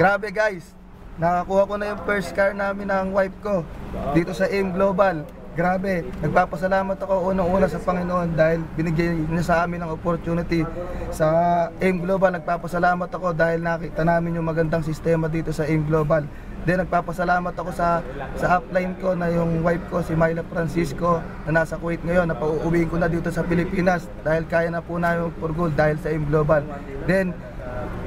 Grabe guys, nakakuha ko na yung first car namin ng wife ko dito sa AIM Global. Grabe, nagpapasalamat ako unang-una sa Panginoon dahil binigay niya sa amin ang opportunity sa AIM Global. Nagpapasalamat ako dahil nakita namin yung magandang sistema dito sa AIM Global. Then nagpapasalamat ako sa upline ko na yung wife ko, si Myla Francisco, na nasa Kuwait ngayon. Napauuwiin ko na dito sa Pilipinas dahil kaya na po namin for good dahil sa AIM Global. Then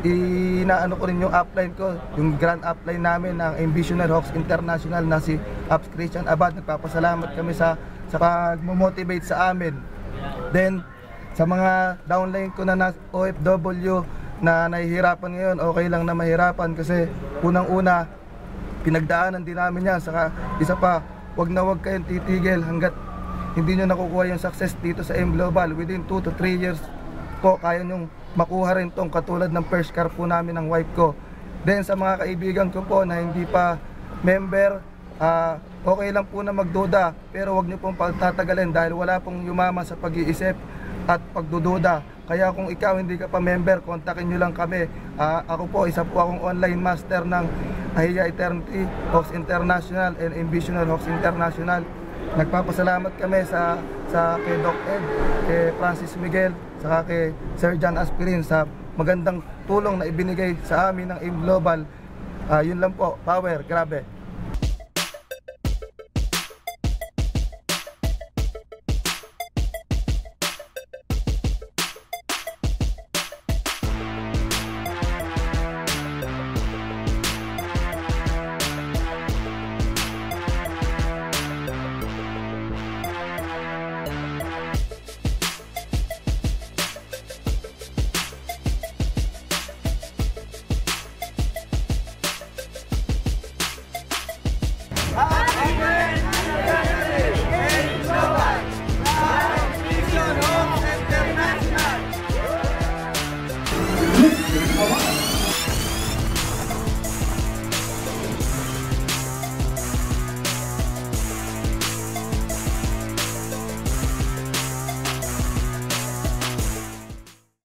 inaano ko rin yung upline ko, yung grand upline namin ng Ambitioner Hawks International na si Ups Christian Abad. Nagpapasalamat kami sa pag-motivate sa amin. Then sa mga downline ko na OFW na nahihirapan ngayon, okay lang na mahirapan kasi unang-una pinagdaanan din namin yan. Saka isa pa, wag kayong titigil hanggat hindi nyo nakukuha yung success dito sa AIM Global. Within 2 to 3 years po, kaya nyong makuha rin tong katulad ng first car po namin ng wife ko. Then sa mga kaibigan ko po na hindi pa member, okay lang po na magduda, pero wag nyo pong pagtatagalin dahil wala pong yumama sa pag-iisip at pagdududa. Kaya kung ikaw hindi ka pa member, kontakin nyo lang kami. Ako po, isa po akong online master ng Ahiya Eternity Hawks International and Ambitioner Hawks International. Nagpapasalamat kami sa kay Doc Ed, kay Francis Miguel, saka kay Sir John Aspirin sa magandang tulong na ibinigay sa amin ng AIM Global. Yun lang po, power, grabe.